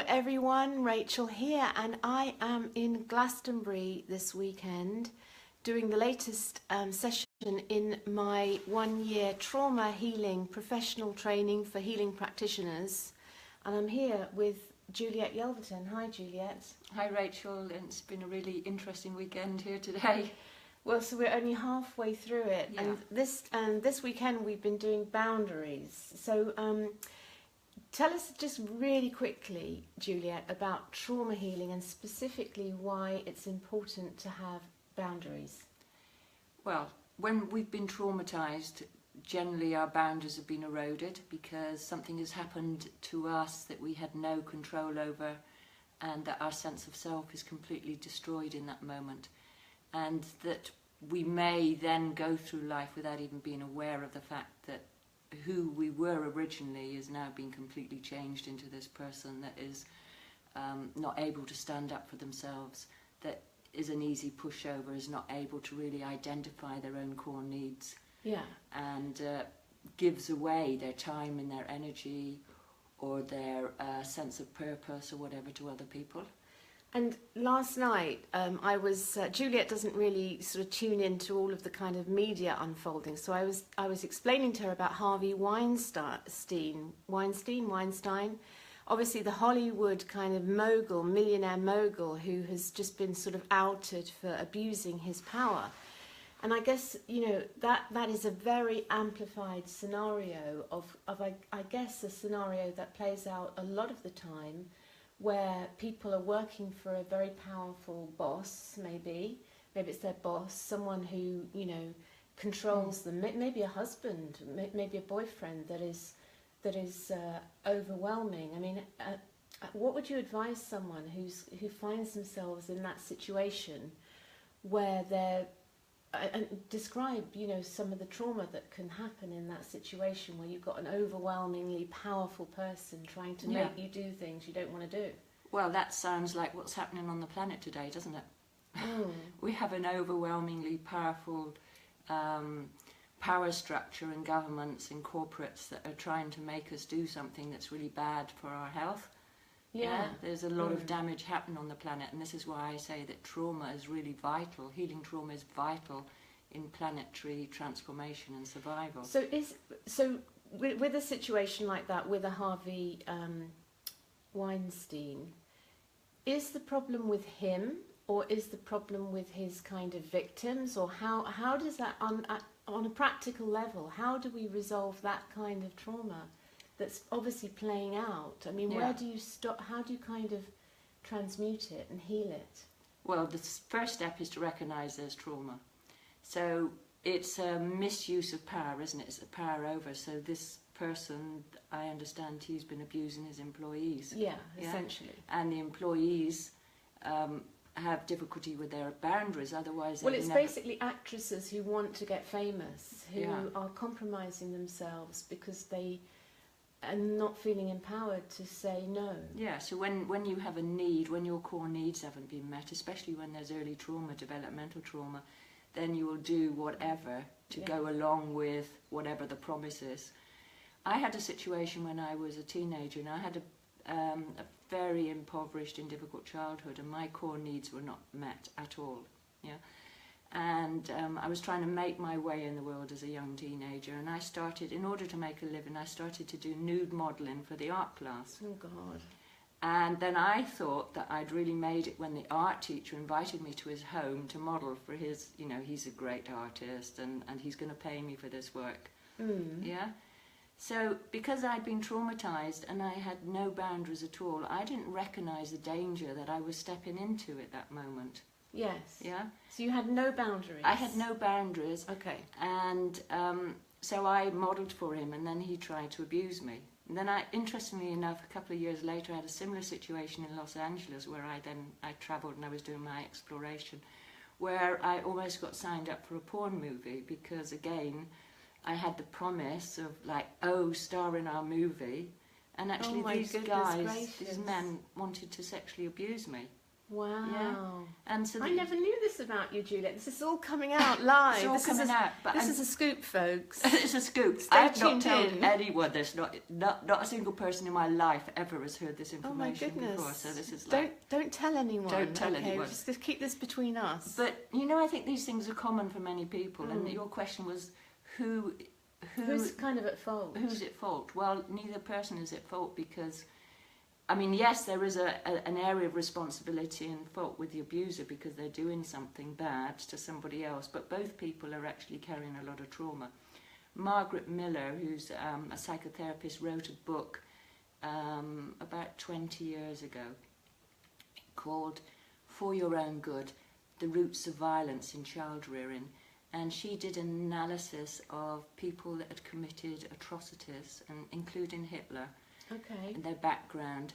everyone, Rachel here, and I am in Glastonbury this weekend doing the latest session in my 1-year trauma healing professional training for healing practitioners, and I'm here with Juliet Yelverton. Hi Juliet. Hi Rachel, and it's been a really interesting weekend here today. Well, so we're only halfway through it, Yeah. and this weekend we've been doing boundaries. So tell us just really quickly, Juliet, about trauma healing and specifically why it's important to have boundaries. Well, when we've been traumatised, generally our boundaries have been eroded because something has happened to us that we had no control over, and that our sense of self is completely destroyed in that moment, and that we may then go through life without even being aware of the fact that who we were originally is now being completely changed into this person that is not able to stand up for themselves, that is an easy pushover, is not able to really identify their own core needs, and gives away their time and their energy or their sense of purpose or whatever to other people. And last night, Juliet doesn't really sort of tune into all of the kind of media unfolding, so I was explaining to her about Harvey Weinstein, obviously the Hollywood kind of mogul, millionaire mogul, who has just been sort of outed for abusing his power. And I guess, you know, that is a very amplified scenario of I guess a scenario that plays out a lot of the time, where people are working for a very powerful boss, maybe it's their boss, someone who, you know, controls them, maybe a husband, maybe a boyfriend that is overwhelming. I mean, what would you advise someone who finds themselves in that situation where they're and describe, you know, some of the trauma that can happen in that situation where you've got an overwhelmingly powerful person trying to make you do things you don't want to do? Well, that sounds like what's happening on the planet today, doesn't it? We have an overwhelmingly powerful power structure in governments and corporates that are trying to make us do something that's really bad for our health. There's a lot of damage happening on the planet, and this is why I say that trauma is really vital. Healing trauma is vital in planetary transformation and survival. So with a situation like that, with a Harvey Weinstein, is the problem with him, or is the problem with his kind of victims, or how does that on a practical level, how do we resolve that kind of trauma that's obviously playing out? I mean, where do you stop? How do you kind of transmute it and heal it? Well, the first step is to recognise there's trauma. So it's a misuse of power, isn't it? It's a power over. So this person, I understand he's been abusing his employees. Yeah, essentially. And the employees have difficulty with their boundaries, otherwise... Well, it's basically actresses who want to get famous, who are compromising themselves because they... and not feeling empowered to say no. Yeah, so when you have a need, when your core needs haven't been met, especially when there's early trauma, developmental trauma, then you will do whatever to go along with whatever the promise is. I had a situation when I was a teenager, and I had a very impoverished and difficult childhood, and my core needs were not met at all. And I was trying to make my way in the world as a young teenager, and I started, in order to make a living, I started to do nude modelling for the art class. Oh God. And then I thought that I'd really made it when the art teacher invited me to his home to model for his, you know, he's a great artist and he's going to pay me for this work. So because I'd been traumatised and I had no boundaries at all, I didn't recognise the danger that I was stepping into at that moment. Yes. So you had no boundaries? I had no boundaries. Okay. And so I modelled for him, and then he tried to abuse me. And then interestingly enough, a couple of years later, I had a similar situation in Los Angeles where I travelled and I was doing my exploration, where I almost got signed up for a porn movie because, again, I had the promise of, like, star in our movie. And actually these men wanted to sexually abuse me. Wow. Yeah. And so I never knew this about you, Juliet. This is all coming out live. It's all coming out. But this is a scoop, folks. It's a scoop. Stay I've not tuned told in. anyone this. Not a single person in my life ever has heard this Oh my information goodness. before. So this is like, Don't tell anyone. Don't tell okay? anyone. Just keep this between us. But I think these things are common for many people. And your question was, who's kind of at fault? Who's at fault? Well, neither person is at fault because, I mean, yes, there is an area of responsibility and fault with the abuser because they're doing something bad to somebody else, but both people are actually carrying a lot of trauma. Margaret Miller, who's a psychotherapist, wrote a book about 20 years ago called For Your Own Good, The Roots of Violence in Child Rearing. And she did an analysis of people that had committed atrocities, and including Hitler, and their background.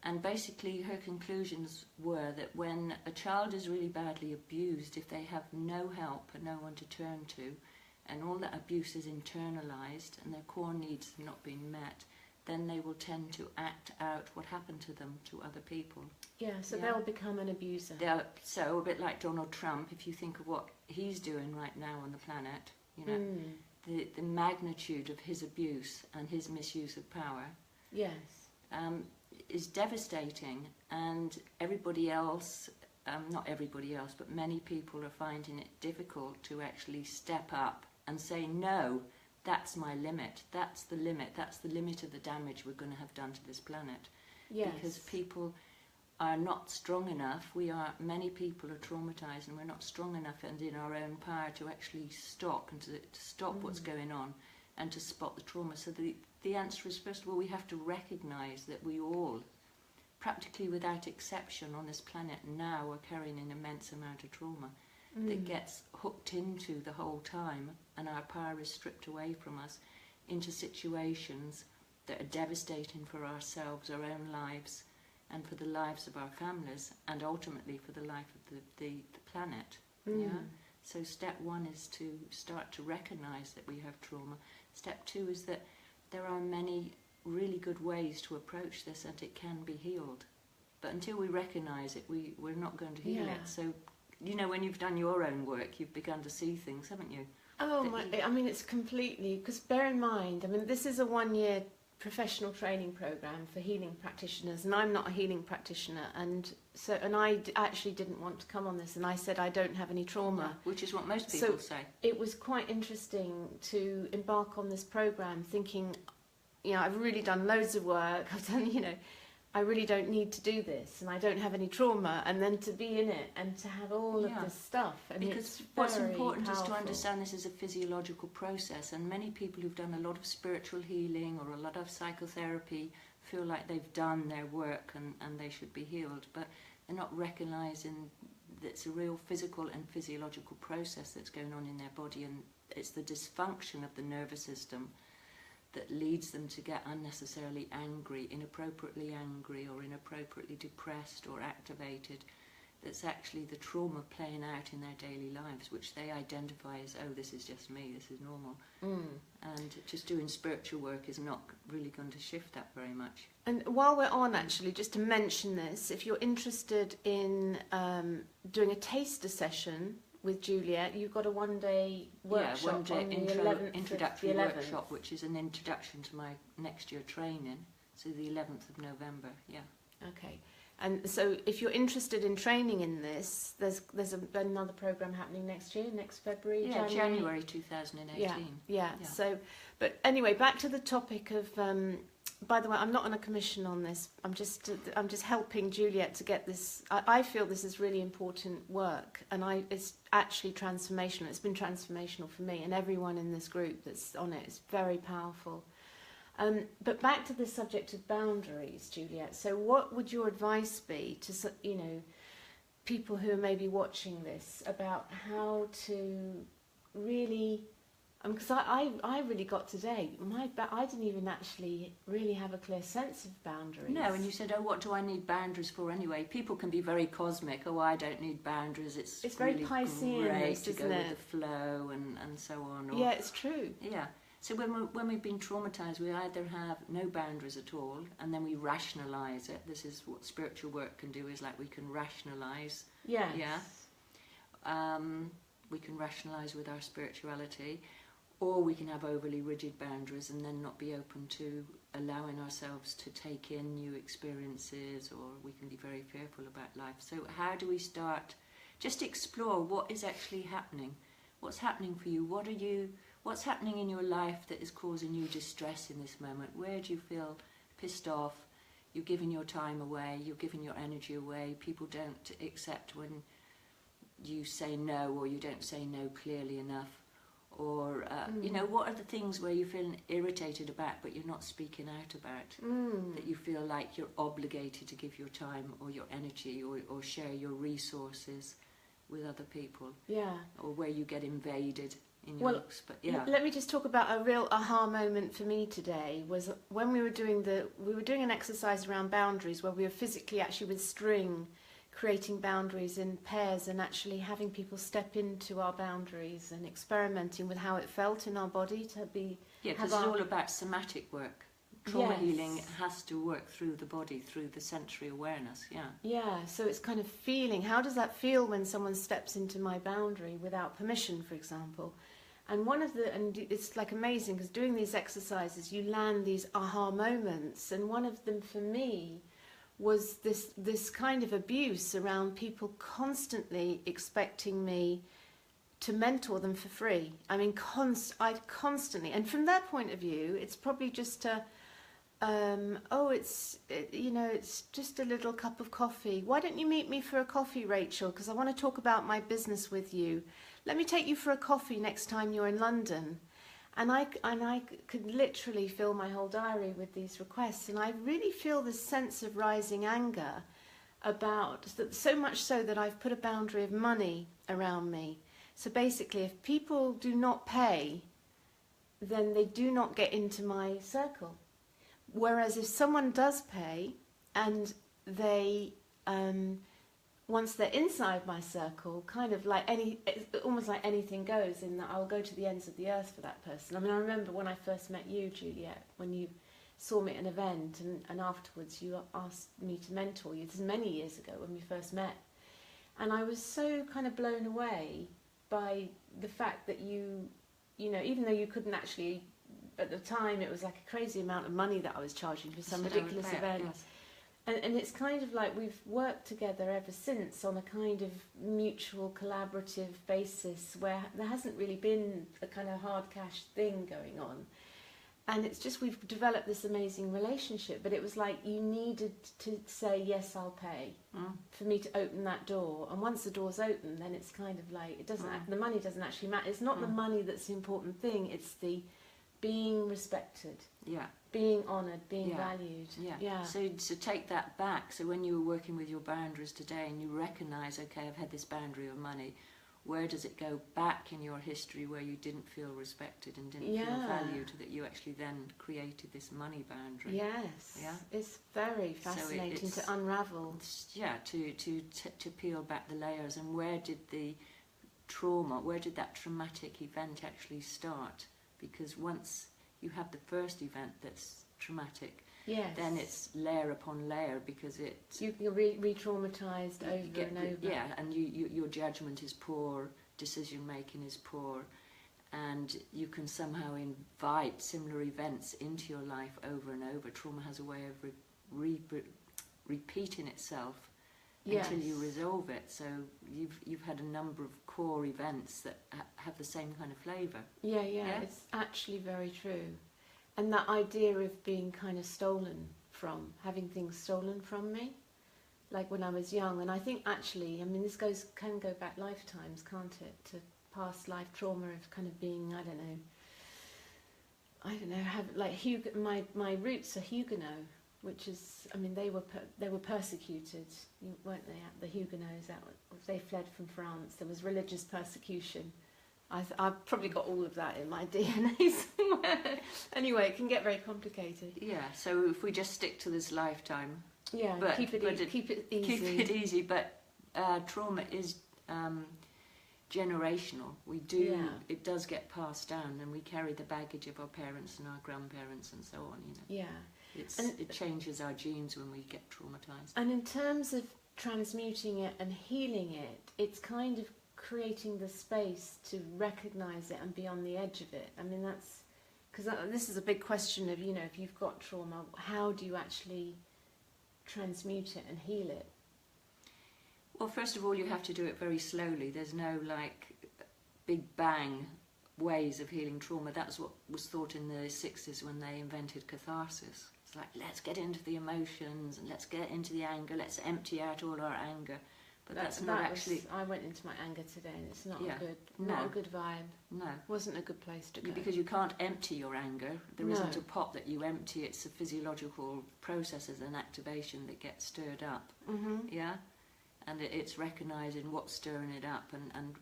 And basically her conclusions were that when a child is really badly abused, if they have no help and no one to turn to, and all that abuse is internalised and their core needs have not been met, then they will tend to act out what happened to them to other people. Yeah, so they'll become an abuser. So a bit like Donald Trump, if you think of what he's doing right now on the planet, the magnitude of his abuse and his misuse of power. Yes. Is devastating, and everybody else, not everybody else, but many people are finding it difficult to actually step up and say, no, that's my limit, that's the limit of the damage we're going to have done to this planet. Yes. Because people are not strong enough, many people are traumatised and we're not strong enough and in our own power to actually stop and to stop what's going on and to spot the trauma. So the answer is, first of all, we have to recognise that we all, practically without exception on this planet now, are carrying an immense amount of trauma that gets hooked into the whole time, and our power is stripped away from us into situations that are devastating for ourselves, our own lives, and for the lives of our families, and ultimately for the life of the planet. Yeah. So step one is to start to recognise that we have trauma. Step two is that there are many really good ways to approach this and it can be healed. But until we recognise it, we're not going to heal it. So, when you've done your own work, you've begun to see things, haven't you? Oh, I mean, it's completely, because bear in mind, I mean, this is a 1-year professional training program for healing practitioners, and I'm not a healing practitioner, and I actually didn't want to come on this, and I said I don't have any trauma. Which is what most people say. It was quite interesting to embark on this program thinking, I've really done loads of work, I've done, I really don't need to do this, and I don't have any trauma, and then to be in it and to have all of this stuff. And because it's what's very important powerful. is to understand this is a physiological process, and many people who've done a lot of spiritual healing or a lot of psychotherapy feel like they've done their work and they should be healed, but they're not recognising that it's a real physical and physiological process that's going on in their body, and it's the dysfunction of the nervous system that leads them to get unnecessarily angry, inappropriately angry, or inappropriately depressed or activated. That's actually the trauma playing out in their daily lives, which they identify as, oh, this is just me, this is normal. And just doing spiritual work is not really going to shift that very much. And while we're on, actually, just to mention this, if you're interested in doing a taster session with Juliet, you've got a 1-day workshop on the 11th introductory workshop, which is an introduction to my next year training, so the 11th of November, Okay. And so if you're interested in training in this, there's another program happening next year, next February, January 2018. Yeah. So, but anyway, back to the topic of, by the way, I'm not on a commission on this. I'm just helping Juliet to get this. I feel this is really important work, and it's actually transformational. It's been transformational for me and everyone in this group that's on it. It's very powerful. But back to the subject of boundaries, Juliet. So what would your advice be to, people who are maybe watching this about how to really, because I really got today, I didn't even actually really have a clear sense of boundaries. No, and you said, oh, what do I need boundaries for anyway? People can be very cosmic. Oh, I don't need boundaries. It's very really Piscean, great to go isn't it? with the flow and so on. Yeah, it's true. Yeah. So when we've been traumatised, we either have no boundaries at all, and then we rationalise it. This is what spiritual work can do, is like we can rationalise. Yes. Yeah. We can rationalise with our spirituality, or we can have overly rigid boundaries and then not be open to allowing ourselves to take in new experiences, or we can be very fearful about life. So how do we start? Just explore what is actually happening. What's happening for you? What's happening in your life that is causing you distress in this moment? Where do you feel pissed off? You're giving your time away, you're giving your energy away. People don't accept when you say no, or you don't say no clearly enough. Or, you know, what are the things where you're feeling irritated about but you're not speaking out about? That you feel like you're obligated to give your time or your energy or share your resources with other people. Yeah. Or where you get invaded in your looks. But yeah. Let me just talk about a real aha moment for me today. Was when we were doing an exercise around boundaries, where we were physically, actually with string, creating boundaries in pairs and actually having people step into our boundaries and experimenting with how it felt in our body to be... Yeah, because it's all about somatic work. Trauma healing has to work through the body, through the sensory awareness, yeah. Yeah, so it's kind of feeling, how does that feel when someone steps into my boundary without permission, for example? And it's like amazing, because doing these exercises, you land these aha moments, and one of them for me was this kind of abuse around people constantly expecting me to mentor them for free. I mean, I constantly, and from their point of view, it's probably just it's just a little cup of coffee. Why don't you meet me for a coffee, Rachel? Because I want to talk about my business with you. Let me take you for a coffee next time you're in London. And I could literally fill my whole diary with these requests, and I really feel this sense of rising anger about that, so much so that I've put a boundary of money around me. So basically, if people do not pay, then they do not get into my circle. Whereas if someone does pay, and they once they're inside my circle, kind of like almost like anything goes, in that I'll go to the ends of the earth for that person. I mean, I remember when I first met you, Juliet, when you saw me at an event, and afterwards you asked me to mentor you. This is many years ago when we first met. And I was so kind of blown away by the fact that you know, even though you couldn't actually, at the time it was like a crazy amount of money that I was charging for some ridiculous event. Yes. And it's kind of like we've worked together ever since on a kind of mutual collaborative basis, where there hasn't really been a kind of hard cash thing going on. And it's just, we've developed this amazing relationship, but it was like you needed to say, yes, I'll pay, for me to open that door. And once the door's open, then it's kind of like, it doesn't, the money doesn't actually matter. It's not the money that's the important thing, it's the being respected. Yeah. Being honoured, being valued. Yeah. So take that back. So when you were working with your boundaries today and you recognise, okay, I've had this boundary of money, where does it go back in your history where you didn't feel respected and didn't feel valued, that you actually then created this money boundary? Yes. Yeah. It's very fascinating to unravel. Yeah, to peel back the layers. And where did the trauma, where did that traumatic event actually start? Because once you have the first event that's traumatic, then it's layer upon layer, because you can re-traumatised over and over. Yeah, and your judgment is poor, decision making is poor, and you can somehow invite similar events into your life over and over. Trauma has a way of repeating itself until you resolve it. So you've had a number of core events that have the same kind of flavour. Yeah, it's actually very true. And that idea of being kind of stolen from, having things stolen from me, like when I was young. And I think actually, I mean, this can go back lifetimes, can't it? To past life trauma of kind of being, I don't know, have like my roots are Huguenot, which is, I mean, they were persecuted, weren't they? The Huguenots, they fled from France. There was religious persecution. I've probably got all of that in my DNA somewhere. Anyway, it can get very complicated. Yeah, so if we just stick to this lifetime. Yeah, keep it easy. Keep it easy, but trauma is generational. We do, Yeah. it does get passed down, and we carry the baggage of our parents and our grandparents and so on, you know. Yeah. It changes our genes when we get traumatized. And in terms of transmuting it and healing it, it's kind of creating the space to recognize it and be on the edge of it. I mean, that's because this is a big question of, you know, if you've got trauma, how do you actually transmute it and heal it? Well, first of all, you have to do it very slowly. There's no like big bang ways of healing trauma. That's what was thought in the 60s when they invented catharsis. It's like, let's get into the emotions and let's get into the anger, let's empty out all our anger. But that's not actually... I went into my anger today and it's not No. a good vibe. No. Wasn't a good place to go. Because you can't empty your anger. There No. isn't a pot that you empty. It's a physiological processes and activation that gets stirred up. Mm-hmm. Yeah? And it's recognising what's stirring it up and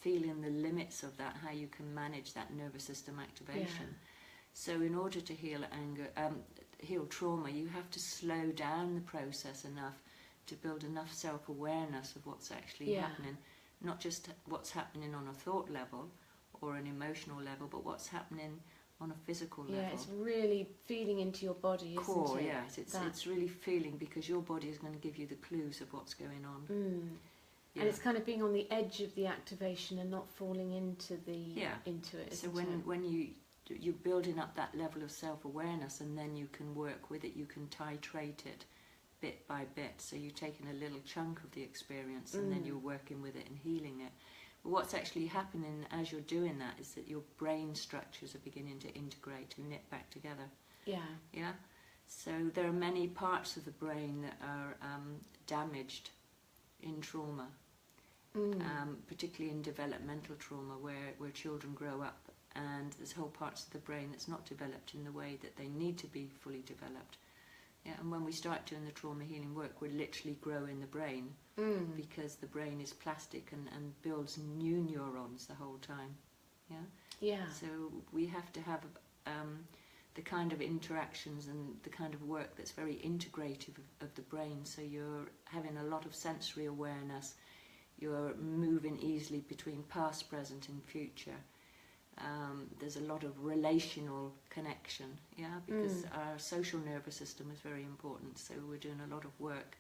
feeling the limits of that, how you can manage that nervous system activation. Yeah. So in order to heal anger, heal trauma, you have to slow down the process enough to build enough self-awareness of what's actually happening. Not just what's happening on a thought level or an emotional level, but what's happening on a physical level. Yeah, it's really feeling into your body, isn't Core, it? yes. It's really feeling, because your body is going to give you the clues of what's going on. Mm. Yeah. And it's kind of being on the edge of the activation and not falling into into it. So isn't when you're building up that level of self-awareness, and then you can work with it, you can titrate it bit by bit. So you're taking a little chunk of the experience and then you're working with it and healing it. But what's actually happening as you're doing that is that your brain structures are beginning to integrate and knit back together. Yeah. Yeah. So there are many parts of the brain that are damaged in trauma, particularly in developmental trauma, where children grow up and there's whole parts of the brain that's not developed in the way that they need to be fully developed. Yeah, and when we start doing the trauma healing work, we're literally growing the brain, because the brain is plastic and builds new neurons the whole time. Yeah. Yeah. So we have to have the kind of interactions and the kind of work that's very integrative of the brain. So you're having a lot of sensory awareness. You're moving easily between past, present, and future. There's a lot of relational connection, because our social nervous system is very important. So we're doing a lot of work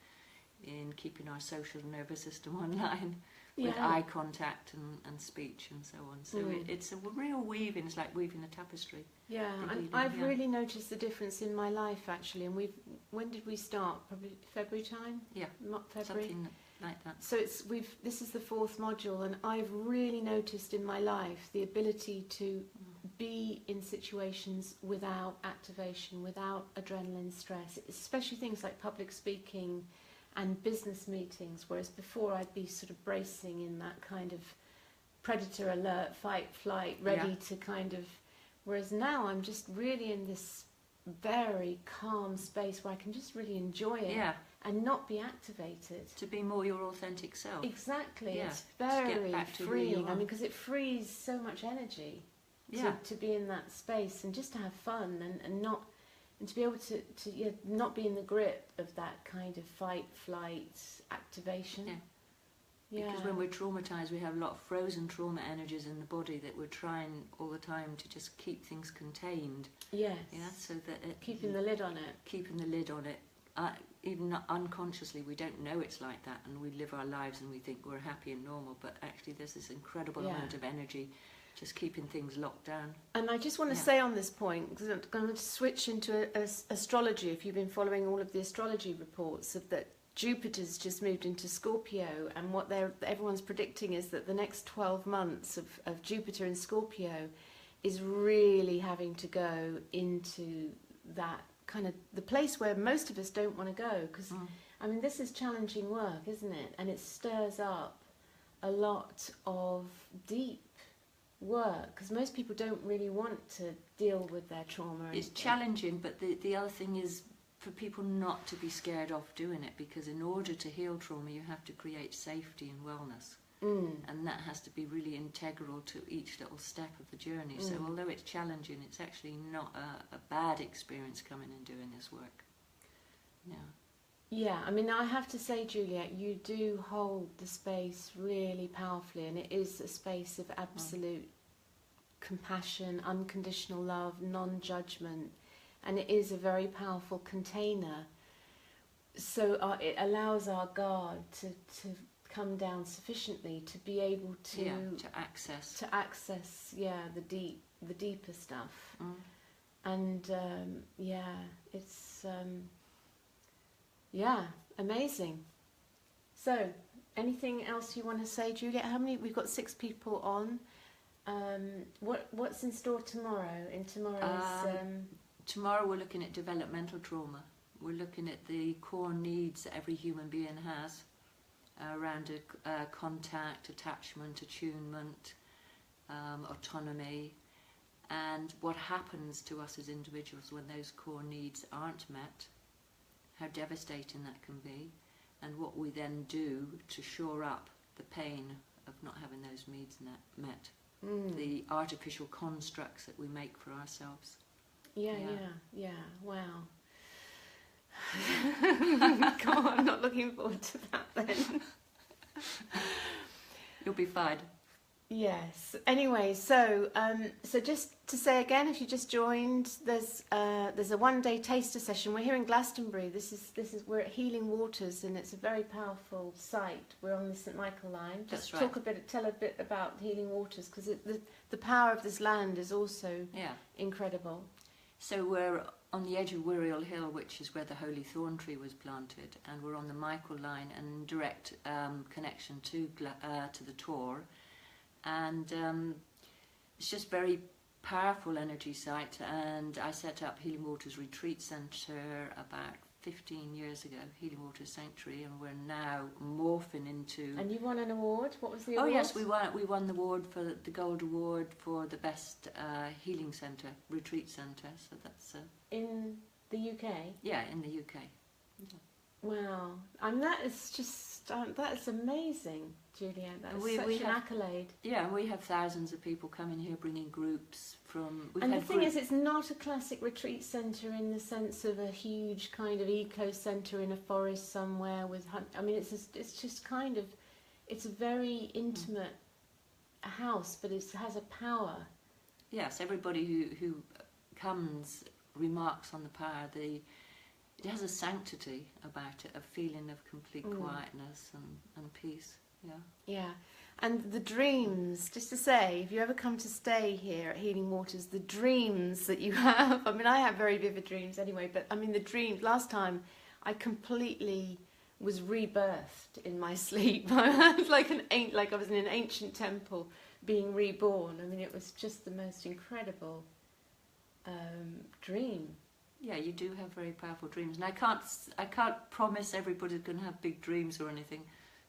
in keeping our social nervous system online with eye contact and speech and so on. So it's a real weaving. It's like weaving a tapestry. Yeah, and I've really noticed the difference in my life, actually. And when did we start? Probably February time? Yeah, February. something like that. So this is the 4th module, and I've really noticed in my life the ability to be in situations without activation, without adrenaline stress, especially things like public speaking and business meetings, whereas before I'd be sort of bracing in that kind of predator alert, fight, flight, ready to kind of... Whereas now I'm just really in this very calm space where I can just really enjoy it. Yeah. And not be activated. To be more your authentic self. Exactly. Yeah. It's very freeing. I mean, because it frees so much energy to be in that space and just to have fun and to be able to not be in the grip of that kind of fight, flight, activation. Yeah. Because when we're traumatized, we have a lot of frozen trauma energies in the body that we're trying all the time to just keep things contained. Yes. Yeah. So that keeping the lid on it. Keeping the lid on it. Even unconsciously, we don't know it's like that, and we live our lives and we think we're happy and normal, but actually there's this incredible amount of energy just keeping things locked down. And I just want to say on this point, because I'm going to switch into astrology, if you've been following all of the astrology reports, of that Jupiter's just moved into Scorpio, and what everyone's predicting is that the next 12 months of Jupiter in Scorpio is really having to go into that kind of the place where most of us don't want to go, because I mean, this is challenging work, isn't it? And it stirs up a lot of deep work, because most people don't really want to deal with their trauma. It's challenging, but the other thing is for people not to be scared off doing it, because in order to heal trauma you have to create safety and wellness. And that has to be really integral to each little step of the journey. So although it's challenging, it's actually not a bad experience coming and doing this work. Yeah. Yeah, I mean, I have to say, Juliet, you do hold the space really powerfully, and it is a space of absolute compassion, unconditional love, non-judgment, and it is a very powerful container. So it allows our guard to come down sufficiently to be able to access the deeper stuff. And it's amazing. So anything else you want to say, Juliet? How many? We've got 6 people on. What's in store tomorrow? In tomorrow's tomorrow we're looking at developmental trauma. We're looking at the core needs that every human being has around contact, attachment, attunement, autonomy, and what happens to us as individuals when those core needs aren't met, how devastating that can be, and what we then do to shore up the pain of not having those needs met. The artificial constructs that we make for ourselves. Yeah. Wow. God, I'm not looking forward to that then. You'll be fine. Yes. Anyway, so just to say again, if you just joined, there's a one-day taster session. We're here in Glastonbury. We're at Healing Waters, and it's a very powerful site. We're on the St Michael line. Just That's right. Tell a bit about Healing Waters, because the power of this land is also incredible. So we're on the edge of Wiriel Hill, which is where the Holy Thorn Tree was planted, and we're on the Michael line and direct connection to the Tor. And it's just very powerful energy site, and I set up Healing Waters Retreat Centre about 15 years ago, Healing Waters Sanctuary, and we're now morphing into... And you won an award? What was the award? Oh yes, we won the award for the Gold Award for the best healing centre, retreat centre, so that's... in the UK? Yeah, in the UK. Wow, and that is just, that is amazing, Juliet. That's such an accolade. Yeah, and we have thousands of people coming here, bringing groups from... And the thing is, it's not a classic retreat centre in the sense of a huge kind of eco-centre in a forest somewhere with... I mean, it's just kind of... It's a very intimate house, but it has a power. Yes, everybody who comes remarks on the power. It has a sanctity about it, a feeling of complete quietness and peace. Yeah, and the dreams, just to say, if you ever come to stay here at Healing Waters, the dreams that you have, I mean, I have very vivid dreams anyway, but I mean, the dreams, last time I completely was rebirthed in my sleep. I had like I was in an ancient temple being reborn. I mean, it was just the most incredible dream. Yeah, you do have very powerful dreams, and I can't promise everybody's going to have big dreams or anything,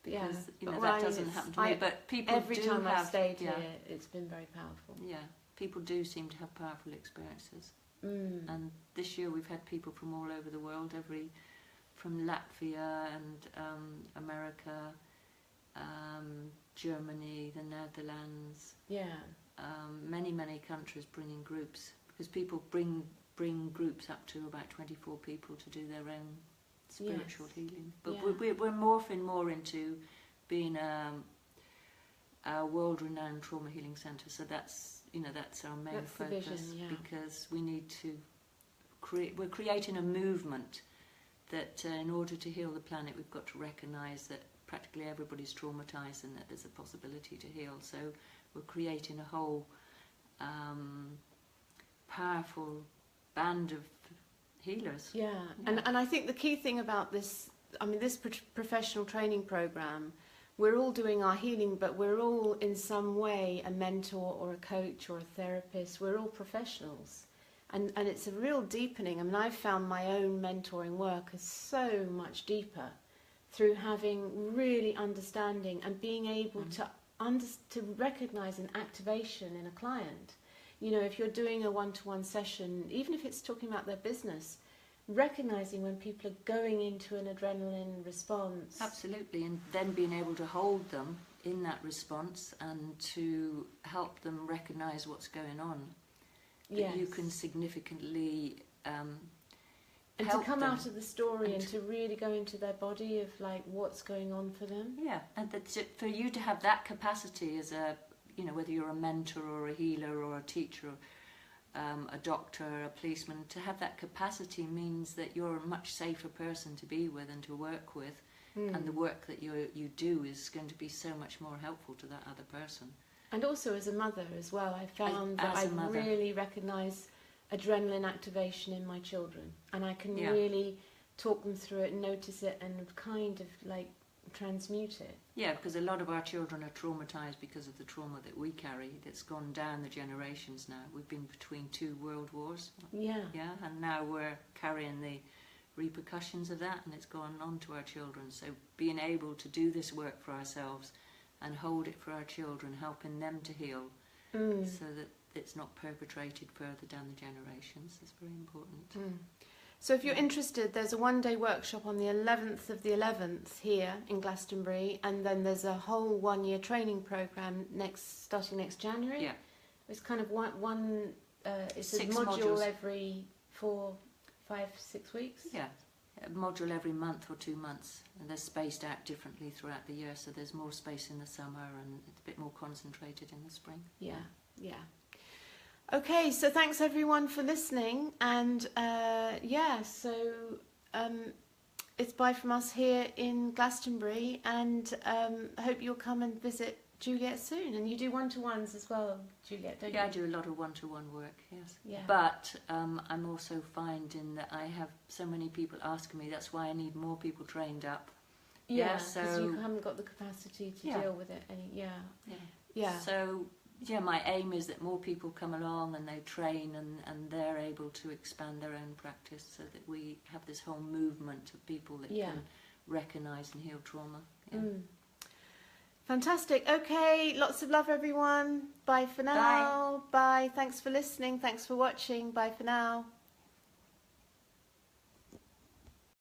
because that doesn't happen to me. But people every time I've stayed here, it's been very powerful. Yeah, people do seem to have powerful experiences, and this year we've had people from all over the world, from Latvia and America, Germany, the Netherlands. Yeah, many countries bringing groups, because people bring groups up to about 24 people to do their own spiritual healing. But we're morphing more into being a world-renowned trauma healing centre. So that's our main focus, because we need to we're creating a movement that in order to heal the planet, we've got to recognise that practically everybody's traumatised and that there's a possibility to heal. So we're creating a whole powerful band of healers. And I think the key thing about this, I mean, this professional training program, we're all doing our healing, but we're all in some way a mentor or a coach or a therapist. We're all professionals, and it's a real deepening. I mean, I've found my own mentoring work is so much deeper through having really understanding and being able to recognise an activation in a client. You know, if you're doing a one-to-one session, even if it's talking about their business, recognising when people are going into an adrenaline response. Absolutely, and then being able to hold them in that response and to help them recognise what's going on. That you can significantly And help to come them. out of the story And and to really go into their body of like what's going on for them. Yeah, and that's it, for you to have that capacity as a, you know, whether you're a mentor or a healer or a teacher, a doctor, a policeman, to have that capacity means that you're a much safer person to be with and to work with, and the work that you do is going to be so much more helpful to that other person. And also as a mother as well, I found that As I a mother. really recognise adrenaline activation in my children, and I can Yeah. really talk them through it, notice it, and kind of like transmute it. Yeah, because a lot of our children are traumatised because of the trauma that we carry that's gone down the generations now. We've been between 2 world wars, Yeah. yeah, and now we're carrying the repercussions of that, and it's gone on to our children. So being able to do this work for ourselves and hold it for our children, helping them to heal, so that it's not perpetrated further down the generations, is very important. So if you're interested, there's a one-day workshop on the 11th of the 11th here in Glastonbury, and then there's a whole one-year training programme starting next January. Yeah, It's kind of it's a 6 module modules. every 4, 5, 6 weeks. yeah, a module every month or 2 months, and they're spaced out differently throughout the year, so there's more space in the summer and it's a bit more concentrated in the spring. Yeah, yeah. Okay, so thanks everyone for listening, and it's bye from us here in Glastonbury, and hope you'll come and visit Juliet soon. And you do one-to-ones as well, Juliet, don't you? Yeah, I do a lot of one-to-one work, yes. Yeah. But I'm also finding that I have so many people asking me, that's why I need more people trained up. Yeah, so because you haven't got the capacity to Yeah. deal with it. Yeah. Yeah. So, yeah, my aim is that more people come along and they train and they're able to expand their own practice, so that we have this whole movement of people that Yeah. can recognise and heal trauma. Yeah. Fantastic. Okay, lots of love, everyone. Bye for now. Bye. Thanks for listening. Thanks for watching. Bye for now.